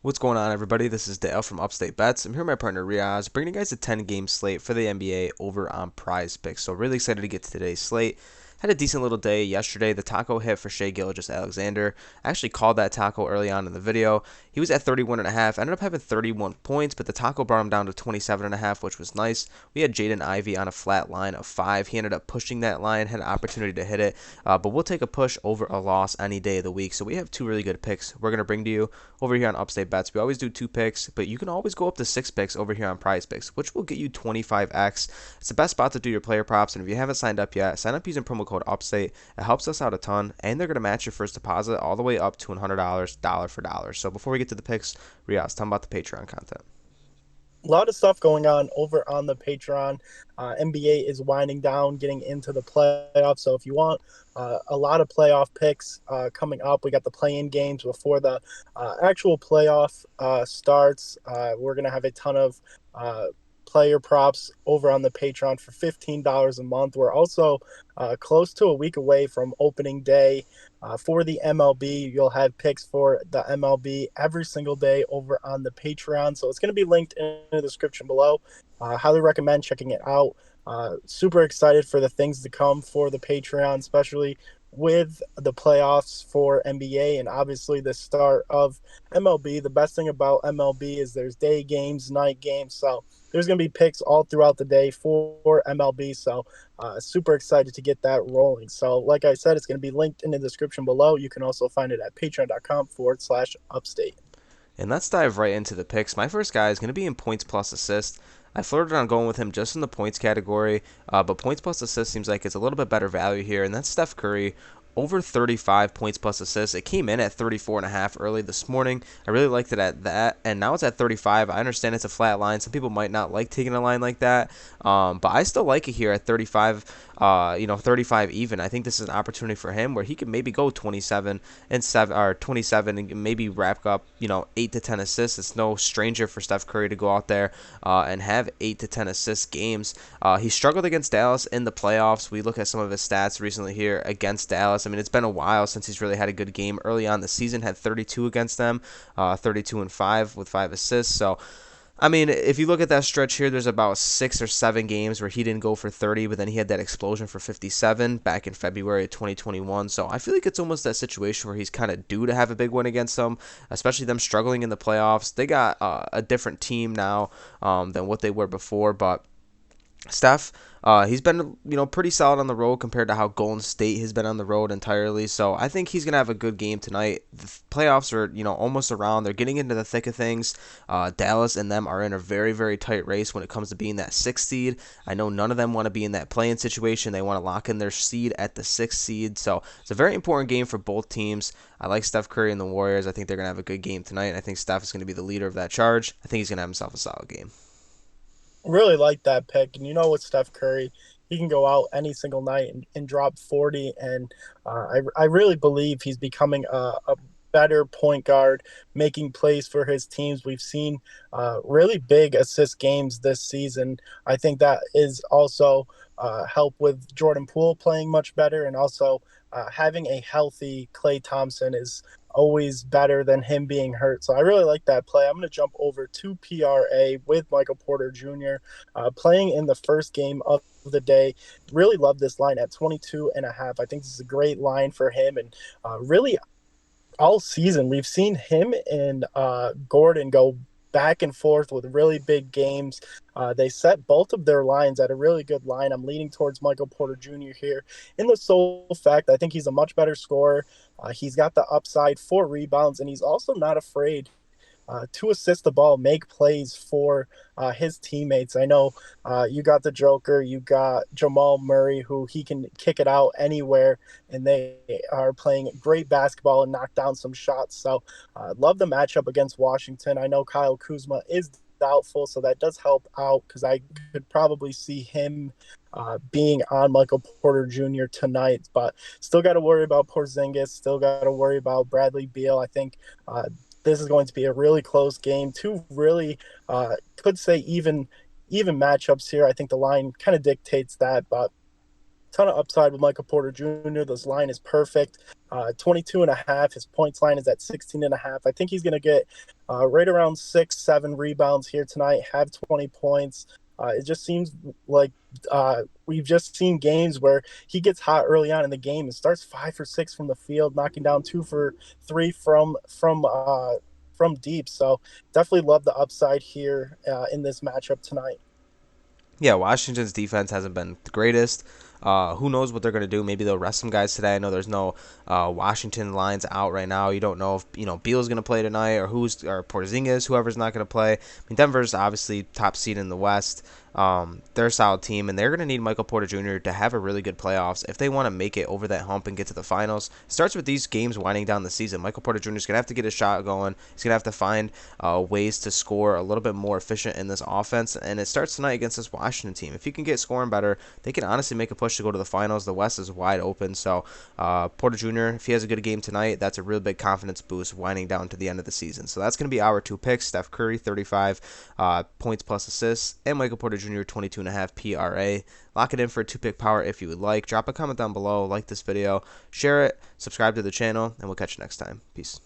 What's going on, everybody? This is Dale from Upstate Bets. I'm here with my partner Reoz, bringing you guys a 10-game slate for the NBA over on Prize Picks. So really excited to get to today's slate. Had a decent little day yesterday. The taco hit for Shea Gilgeous-Alexander. I actually called that taco early on in the video. He was at 31.5. Ended up having 31 points, but the taco brought him down to 27.5, which was nice. We had Jaden Ivey on a flat line of 5. He ended up pushing that line, had an opportunity to hit it, but we'll take a push over a loss any day of the week. So we have two really good picks we're going to bring to you over here on Upstate Bets. We always do 2 picks, but you can always go up to 6 picks over here on Prize Picks, which will get you 25x. It's the best spot to do your player props, and if you haven't signed up yet, sign up using promo code Upstate. It helps us out a ton, and they're going to match your first deposit all the way up to $100, dollar for dollar. So before we get to the picks, Riaz, tell them about the Patreon content. A lot of stuff going on over on the Patreon. NBA is winding down, getting into the playoffs. So if you want a lot of playoff picks coming up, we got the play-in games before the actual playoff starts. We're going to have a ton of player props over on the Patreon for $15 a month. We're also close to a week away from opening day for the MLB. You'll have picks for the MLB every single day over on the Patreon. So it's going to be linked in the description below. Highly recommend checking it out. Super excited for the things to come for the Patreon, especially with the playoffs for NBA and obviously the start of MLB. The best thing about MLB is there's day games, night games. So there's going to be picks all throughout the day for MLB. So super excited to get that rolling. So like I said, it's going to be linked in the description below. You can also find it at patreon.com/upstate. And let's dive right into the picks. My first guy is going to be in points plus assists. I flirted on going with him just in the points category, but points plus assists seems like it's a little bit better value here, and that's Steph Curry. Over 35 points plus assists. It came in at 34.5 early this morning. I really liked it at that, and now it's at 35. I understand it's a flat line. Some people might not like taking a line like that, but I still like it here at 35. 35 even. I think this is an opportunity for him where he could maybe go 27 and 7 or 27 and maybe wrap up 8 to 10 assists. It's no stranger for Steph Curry to go out there and have 8 to 10 assist games. He struggled against Dallas in the playoffs. We look at some of his stats recently here against Dallas. I mean, it's been a while since he's really had a good game. Early on the season, had 32 against them, 32 and 5 with 5 assists. So, I mean, if you look at that stretch here, there's about 6 or 7 games where he didn't go for 30, but then he had that explosion for 57 back in February of 2021. So I feel like it's almost that situation where he's kind of due to have a big win against them, especially them struggling in the playoffs. They got a different team now than what they were before, but Steph, he's been pretty solid on the road compared to how Golden State has been on the road entirely. So I think he's gonna have a good game tonight. The playoffs are almost around. They're getting into the thick of things. Dallas and them are in a very very tight race when it comes to being that 6th seed. I know none of them want to be in that play-in situation. They want to lock in their seed at the 6th seed. So it's a very important game for both teams. I like Steph Curry and the Warriors. I think they're gonna have a good game tonight. And I think Steph is gonna be the leader of that charge. I think he's gonna have himself a solid game. Really like that pick. And with Steph Curry, he can go out any single night and drop 40. And I really believe he's becoming a better point guard, making plays for his teams. We've seen really big assist games this season. I think that is also help with Jordan Poole playing much better, and also having a healthy Klay Thompson is always better than him being hurt. So I really like that play. I'm going to jump over to PRA with Michael Porter Jr. Playing in the first game of the day. Really love this line at 22.5. I think this is a great line for him, and really all season we've seen him and Gordon go back and forth with really big games. They set both of their lines at a really good line. I'm leaning towards Michael Porter Jr. here in the sole fact I think he's a much better scorer. He's got the upside for rebounds, and he's also not afraid to assist the ball, make plays for his teammates. I know you got the Joker, you got Jamal Murray, who he can kick it out anywhere, and they are playing great basketball and knock down some shots. So love the matchup against Washington. I know Kyle Kuzma is doubtful, so that does help out because I could probably see him being on Michael Porter Jr. tonight, but still got to worry about Porzingis, still got to worry about Bradley Beal. I think this is going to be a really close game. Two really, could say even matchups here. I think the line kind of dictates that, but ton of upside with Michael Porter Jr. This line is perfect. 22 and a half. His points line is at 16 and a half. I think he's going to get right around 6, 7 rebounds here tonight, have 20 points. It just seems like we've just seen games where he gets hot early on in the game and starts 5 for 6 from the field, knocking down 2 for 3 from deep. So definitely love the upside here in this matchup tonight. Yeah, Washington's defense hasn't been the greatest. Who knows what they're going to do? Maybe they'll rest some guys today. I know there's no Washington lines out right now. You don't know if Beal's going to play tonight or Porzingis, whoever's not going to play. I mean, Denver's obviously top seed in the West. They're a solid team, and they're going to need Michael Porter Jr. to have a really good playoffs if they want to make it over that hump and get to the finals. It starts with these games winding down the season. Michael Porter Jr. is going to have to get his shot going. He's going to have to find ways to score a little bit more efficient in this offense, and it starts tonight against this Washington team. If he can get scoring better, they can honestly make a push to go to the finals. The West is wide open, so Porter Jr., if he has a good game tonight, that's a real big confidence boost winding down to the end of the season. So that's going to be our two picks: Steph Curry, 35 points plus assists, and Michael Porter Jr., 22.5 PRA. Lock it in for a two-pick power if you would like. Drop a comment down below, like this video, share it, subscribe to the channel, and we'll catch you next time. Peace.